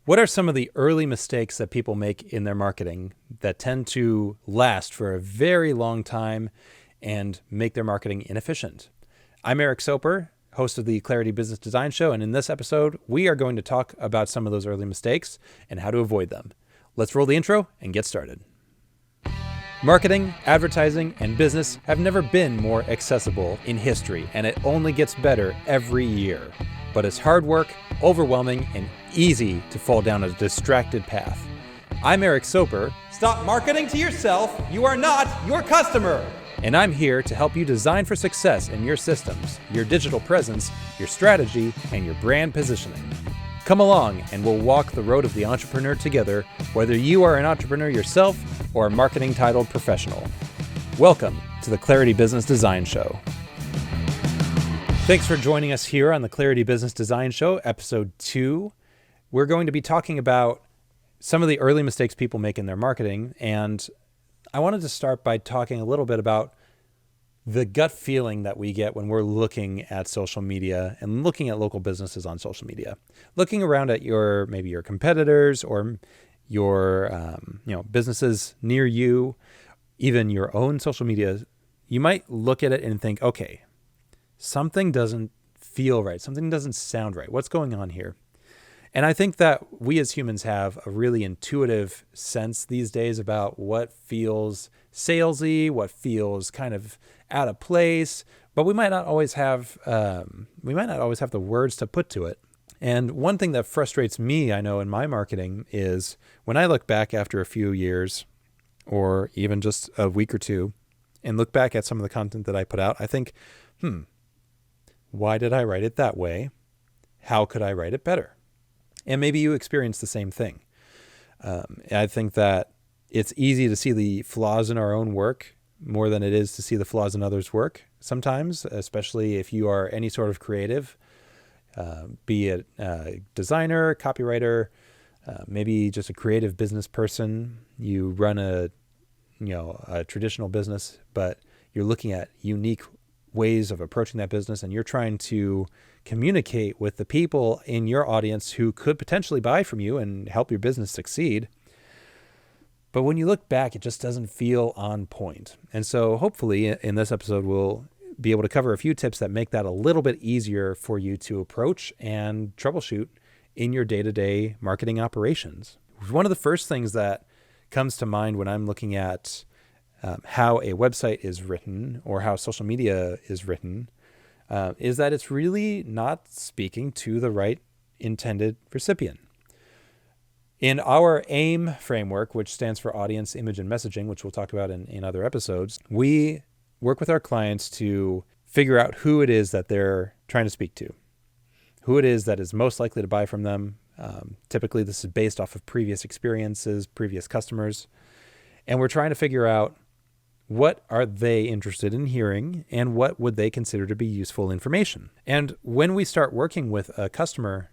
What are some of the early mistakes that people make in their marketing that tend to last for a very long time and make their marketing inefficient? I'm Eric Soper, host of the Clarity Business Design Show, and in this episode, we are going to talk about some of those early mistakes and how to avoid them. Let's roll the intro and get started. Marketing, advertising, and business have never been more accessible in history, and it only gets better every year. But it's hard work, overwhelming, and easy to fall down a distracted path. I'm Eric Soper. Stop marketing to yourself. You are not your customer. And I'm here to help you design for success in your systems, your digital presence, your strategy, and your brand positioning. Come along and we'll walk the road of the entrepreneur together, whether you are an entrepreneur yourself or a marketing titled professional. Welcome to the Clarity Business Design Show. Thanks for joining us here on the Clarity Business Design Show, episode 2. We're going to be talking about some of the early mistakes people make in their marketing, and I wanted to start by talking a little bit about the gut feeling that we get when we're looking at social media and looking at local businesses on social media. Looking around at maybe your competitors or your businesses near you, even your own social media, you might look at it and think, okay, something doesn't feel right. Something doesn't sound right. What's going on here? And I think that we as humans have a really intuitive sense these days about what feels salesy, what feels kind of out of place, but we might not always have the words to put to it. And one thing that frustrates me, I know in my marketing, is when I look back after a few years or even just a week or two and look back at some of the content that I put out, I think, why did I write it that way? How could I write it better? And maybe you experience the same thing. I think that it's easy to see the flaws in our own work more than it is to see the flaws in others' work sometimes, especially if you are any sort of creative, be it a designer, copywriter, maybe just a creative business person. You run a traditional business, but you're looking at unique ways of approaching that business, and you're trying to communicate with the people in your audience who could potentially buy from you and help your business succeed. But when you look back, it just doesn't feel on point. And so hopefully in this episode, we'll be able to cover a few tips that make that a little bit easier for you to approach and troubleshoot in your day-to-day marketing operations. One of the first things that comes to mind when I'm looking at how a website is written or how social media is written is that it's really not speaking to the right intended recipient. In our AIM framework, which stands for Audience, Image, and Messaging, which we'll talk about in other episodes, we work with our clients to figure out who it is that they're trying to speak to, who it is that is most likely to buy from them. Typically, this is based off of previous experiences, previous customers, and we're trying to figure out what are they interested in hearing and what would they consider to be useful information. And when we start working with a customer,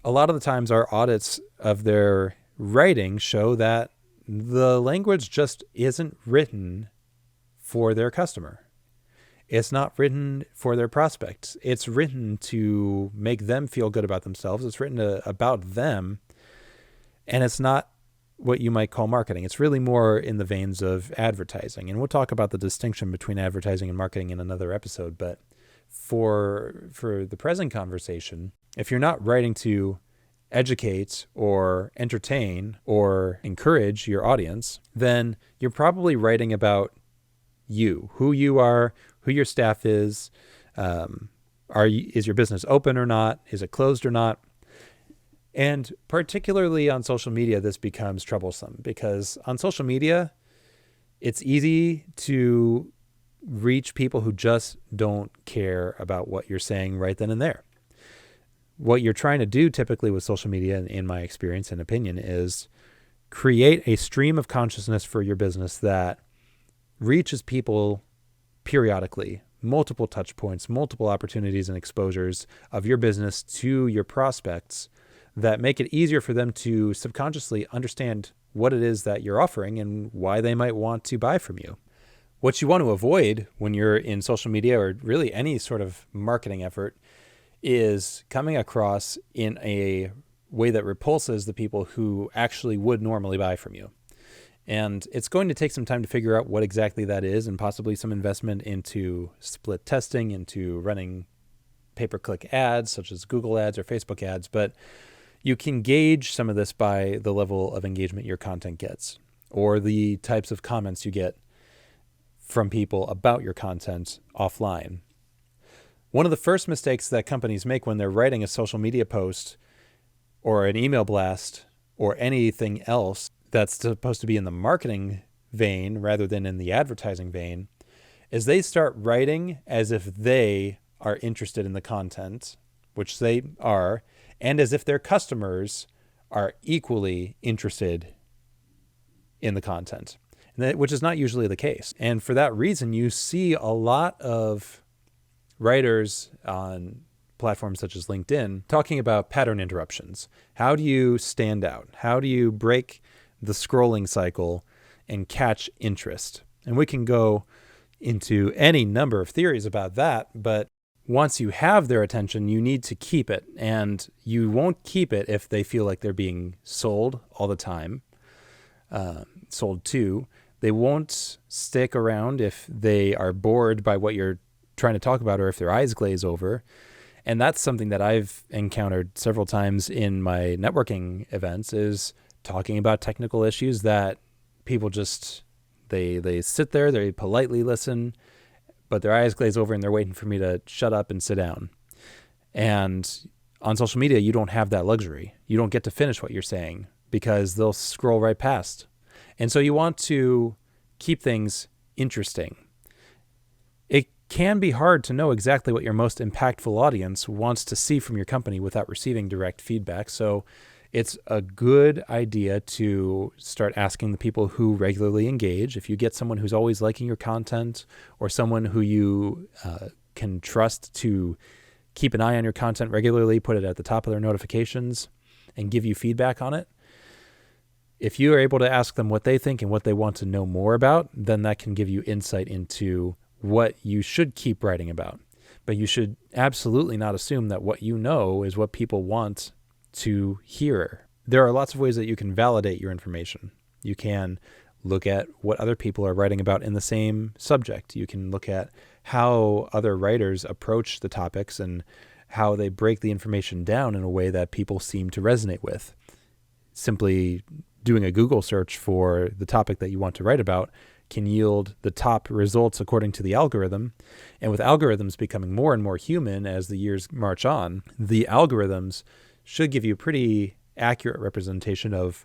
a lot of the times our audits of their writing show that the language just isn't written for their customer. It's not written for their prospects. It's written to make them feel good about themselves. It's written about them, and it's not what you might call marketing. It's really more in the veins of advertising. And we'll talk about the distinction between advertising and marketing in another episode. But for the present conversation, if you're not writing to educate or entertain or encourage your audience, then you're probably writing about you, who you are, who your staff is. Is your business open or not? Is it closed or not? And particularly on social media, this becomes troublesome because on social media, it's easy to reach people who just don't care about what you're saying right then and there. What you're trying to do typically with social media, in my experience and opinion, is create a stream of consciousness for your business that reaches people periodically, multiple touch points, multiple opportunities and exposures of your business to your prospects that make it easier for them to subconsciously understand what it is that you're offering and why they might want to buy from you. What you want to avoid when you're in social media or really any sort of marketing effort is coming across in a way that repulses the people who actually would normally buy from you. And it's going to take some time to figure out what exactly that is, and possibly some investment into split testing, into running pay-per-click ads such as Google ads or Facebook ads. But you can gauge some of this by the level of engagement your content gets, or the types of comments you get from people about your content offline. One of the first mistakes that companies make when they're writing a social media post or an email blast or anything else that's supposed to be in the marketing vein rather than in the advertising vein is they start writing as if they are interested in the content, which they are, and as if their customers are equally interested in the content, which is not usually the case. And for that reason, you see a lot of writers on platforms such as LinkedIn talking about pattern interruptions. How do you stand out? How do you break the scrolling cycle and catch interest? And we can go into any number of theories about that, but once you have their attention, you need to keep it. And you won't keep it if they feel like they're being sold all the time, sold to. They won't stick around if they are bored by what you're trying to talk about, or if their eyes glaze over. And that's something that I've encountered several times in my networking events, is talking about technical issues that people just, they sit there, they politely listen, but their eyes glaze over and they're waiting for me to shut up and sit down. And on social media, you don't have that luxury. You don't get to finish what you're saying because they'll scroll right past. And so you want to keep things interesting. It can be hard to know exactly what your most impactful audience wants to see from your company without receiving direct feedback. So it's a good idea to start asking the people who regularly engage. If you get someone who's always liking your content, or someone who you can trust to keep an eye on your content regularly, put it at the top of their notifications, and give you feedback on it. If you are able to ask them what they think and what they want to know more about, then that can give you insight into what you should keep writing about. But you should absolutely not assume that what you know is what people want to hear. There are lots of ways that you can validate your information. You can look at what other people are writing about in the same subject. You can look at how other writers approach the topics and how they break the information down in a way that people seem to resonate with. Simply doing a Google search for the topic that you want to write about can yield the top results according to the algorithm. And with algorithms becoming more and more human as the years march on, the algorithms should give you a pretty accurate representation of,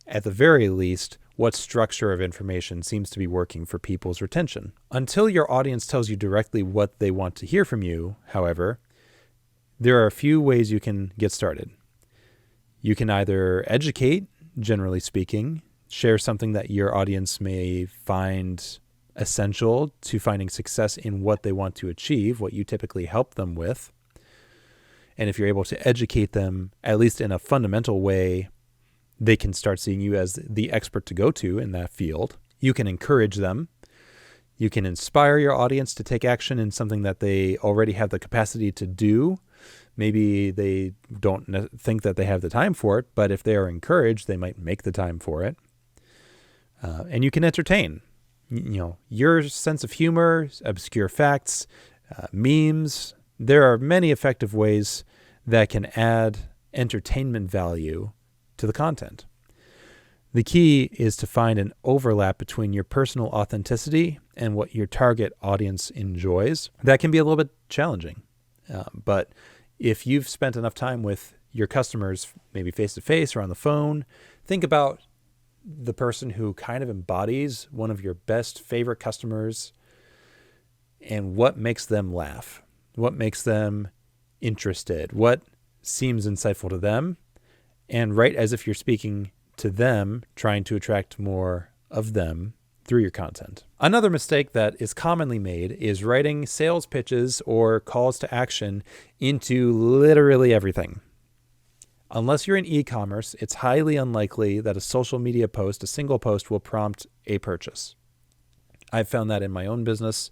at the very least, what structure of information seems to be working for people's retention. Until your audience tells you directly what they want to hear from you, however, there are a few ways you can get started. You can either educate, generally speaking, share something that your audience may find essential to finding success in what they want to achieve, what you typically help them with. And if you're able to educate them, at least in a fundamental way, they can start seeing you as the expert to go to in that field. You can encourage them. You can inspire your audience to take action in something that they already have the capacity to do. Maybe they don't think that they have the time for it, but if they are encouraged, they might make the time for it. And you can entertain. Your sense of humor, obscure facts, memes. There are many effective ways that can add entertainment value to the content. The key is to find an overlap between your personal authenticity and what your target audience enjoys. That can be a little bit challenging, but if you've spent enough time with your customers, maybe face-to-face or on the phone, think about the person who kind of embodies one of your best favorite customers and what makes them laugh, what makes them interested, what seems insightful to them, and write as if you're speaking to them, trying to attract more of them through your content. Another mistake that is commonly made is writing sales pitches or calls to action into literally everything. Unless you're in e-commerce, it's highly unlikely that a social media post, a single post, will prompt a purchase. I've found that in my own business,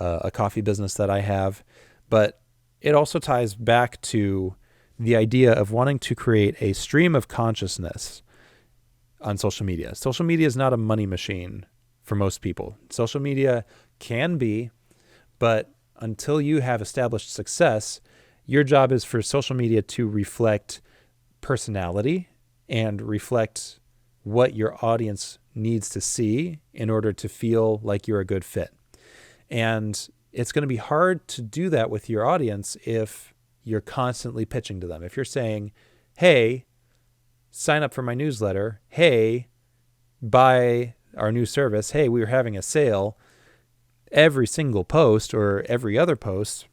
a coffee business that I have, but it also ties back to the idea of wanting to create a stream of consciousness on social media. Social media is not a money machine for most people. Social media can be, but until you have established success, your job is for social media to reflect personality and reflect what your audience needs to see in order to feel like you're a good fit. And it's going to be hard to do that with your audience if you're constantly pitching to them. If you're saying, hey, sign up for my newsletter. Hey, buy our new service. Hey, we're having a sale. Every single post or every other post,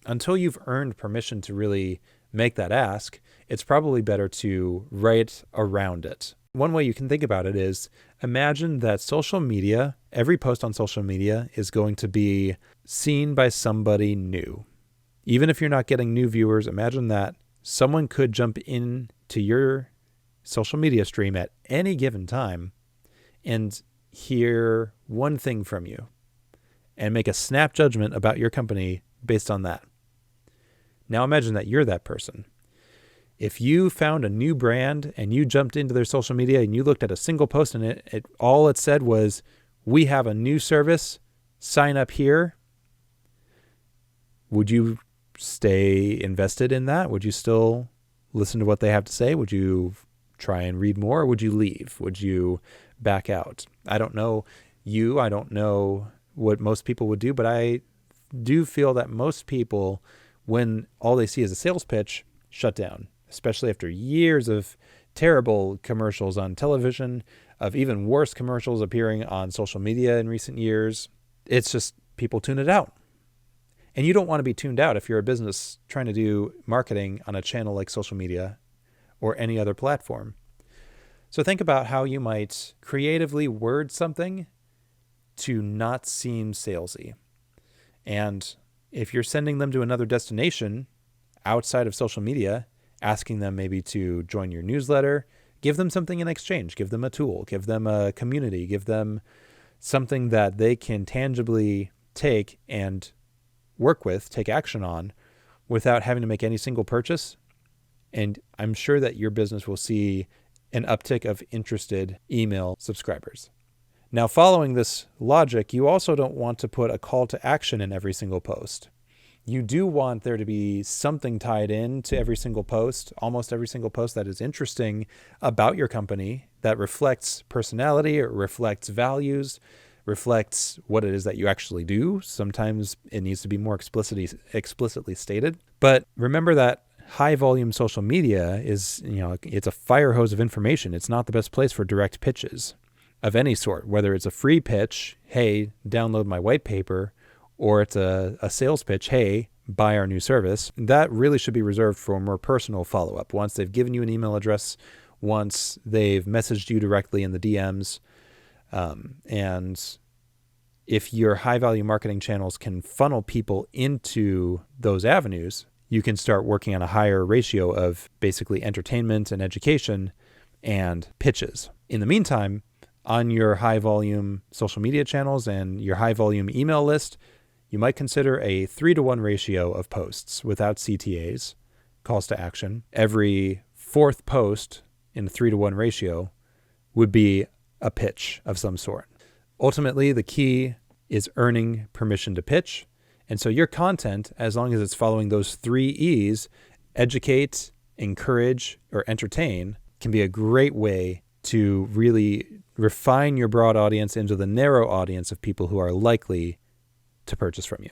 until you've earned permission to really make that ask, it's probably better to write around it. One way you can think about it is imagine that social media, every post on social media is going to be seen by somebody new. Even if you're not getting new viewers, imagine that someone could jump into your social media stream at any given time and hear one thing from you and make a snap judgment about your company based on that. Now imagine that you're that person. If you found a new brand and you jumped into their social media and you looked at a single post and all it said was, we have a new service, sign up here, would you stay invested in that? Would you still listen to what they have to say? Would you try and read more? Or would you leave? Would you back out? I don't know you. I don't know what most people would do, but I do feel that most people, when all they see is a sales pitch, shut down, especially after years of terrible commercials on television, of even worse commercials appearing on social media in recent years. It's just people tune it out. And you don't want to be tuned out if you're a business trying to do marketing on a channel like social media or any other platform. So think about how you might creatively word something to not seem salesy. And if you're sending them to another destination outside of social media, asking them maybe to join your newsletter, give them something in exchange, give them a tool, give them a community, give them something that they can tangibly take and work with, take action on without having to make any single purchase. And I'm sure that your business will see an uptick of interested email subscribers. Now, following this logic, you also don't want to put a call to action in every single post. You do want there to be something tied in to every single post, almost every single post that is interesting about your company, that reflects personality, or reflects values, reflects what it is that you actually do. Sometimes it needs to be more explicitly stated. But remember that high volume social media is, it's a fire hose of information. It's not the best place for direct pitches of any sort, whether it's a free pitch, hey, download my white paper, or it's a sales pitch, hey, buy our new service. That really should be reserved for more personal follow-up. Once they've given you an email address, once they've messaged you directly in the DMs, and if your high-value marketing channels can funnel people into those avenues, you can start working on a higher ratio of basically entertainment and education and pitches. In the meantime, on your high-volume social media channels and your high-volume email list, you might consider a 3-to-1 ratio of posts without CTAs, calls to action. Every fourth post in a 3-to-1 ratio would be a pitch of some sort. Ultimately, the key is earning permission to pitch. And so your content, as long as it's following those 3 E's, educate, encourage, or entertain, can be a great way to really refine your broad audience into the narrow audience of people who are likely to purchase from you.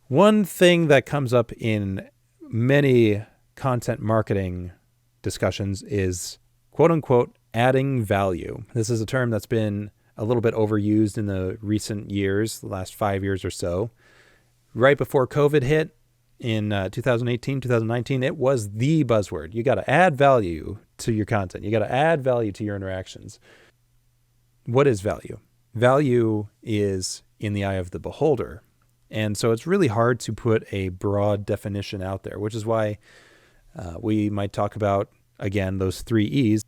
One thing that comes up in many content marketing discussions is, quote unquote, adding value. This is a term that's been a little bit overused in the recent years, the last 5 years or so. Right before COVID hit in 2018, 2019, it was the buzzword. You got to add value to your content. You got to add value to your interactions. What is value? Value is in the eye of the beholder. And so it's really hard to put a broad definition out there, which is why we might talk about, again, those 3 E's.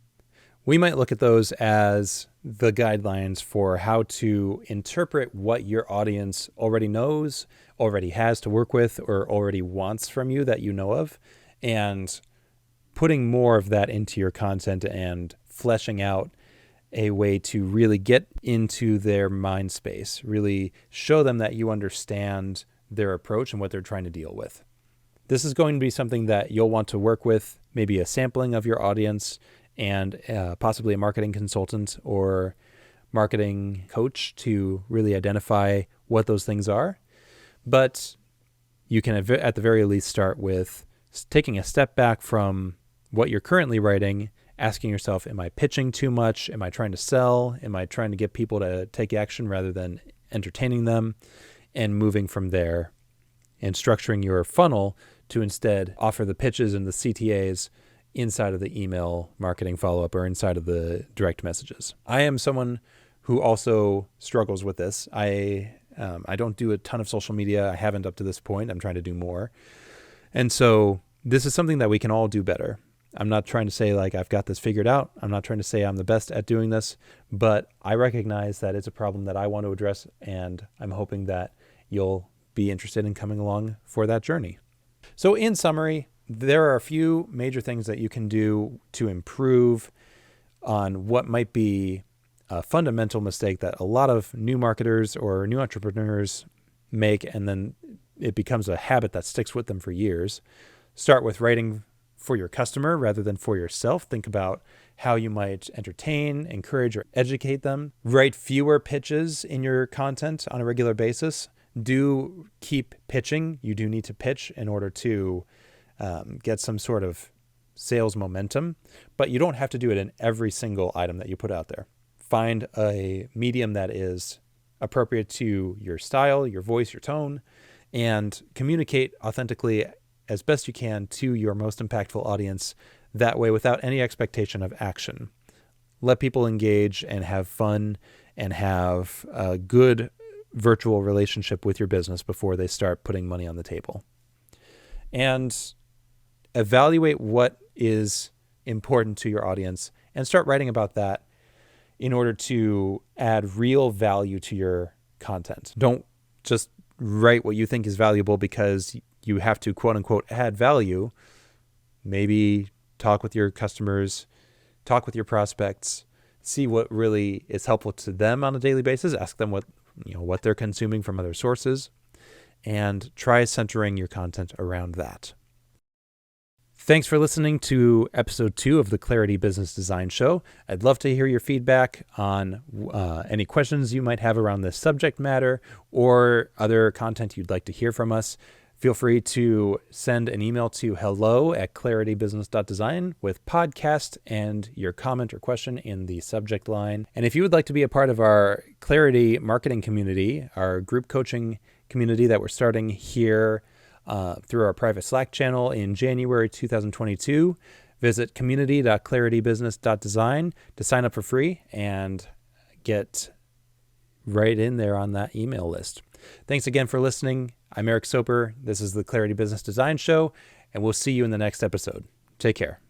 We might look at those as the guidelines for how to interpret what your audience already knows, already has to work with, or already wants from you that you know of, and putting more of that into your content and fleshing out a way to really get into their mind space, really show them that you understand their approach and what they're trying to deal with. This is going to be something that you'll want to work with, maybe a sampling of your audience and possibly a marketing consultant or marketing coach to really identify what those things are. But you can, at the very least, start with taking a step back from what you're currently writing, asking yourself, am I pitching too much? Am I trying to sell? Am I trying to get people to take action rather than entertaining them? And moving from there and structuring your funnel to instead offer the pitches and the CTAs inside of the email marketing follow-up or inside of the direct messages. I am someone who also struggles with this. I don't do a ton of social media. I haven't up to this point. I'm trying to do more. And so this is something that we can all do better. I'm not trying to say like I've got this figured out. I'm not trying to say I'm the best at doing this, but I recognize that it's a problem that I want to address, and I'm hoping that you'll be interested in coming along for that journey. So in summary, there are a few major things that you can do to improve on what might be a fundamental mistake that a lot of new marketers or new entrepreneurs make, and then it becomes a habit that sticks with them for years. Start with writing for your customer rather than for yourself. Think about how you might entertain, encourage, or educate them. Write fewer pitches in your content on a regular basis. Do keep pitching. You do need to pitch in order to get some sort of sales momentum, but you don't have to do it in every single item that you put out there. Find a medium that is appropriate to your style, your voice, your tone, and communicate authentically as best you can to your most impactful audience that way without any expectation of action. Let people engage and have fun and have a good virtual relationship with your business before they start putting money on the table. And evaluate what is important to your audience and start writing about that in order to add real value to your content. Don't just write what you think is valuable because you have to, quote unquote, add value. Maybe talk with your customers, talk with your prospects, see what really is helpful to them on a daily basis. Ask them what they're consuming from other sources, and try centering your content around that. Thanks for listening to episode 2 of the Clarity Business Design Show. I'd love to hear your feedback on any questions you might have around this subject matter or other content you'd like to hear from us. Feel free to send an email to hello@claritybusiness.design with podcast and your comment or question in the subject line. And if you would like to be a part of our Clarity marketing community, our group coaching community that we're starting here through our private Slack channel in January 2022, visit community.claritybusiness.design to sign up for free and get right in there on that email list. Thanks again for listening. I'm Eric Soper. This is the Clarity Business Design Show, and we'll see you in the next episode. Take care.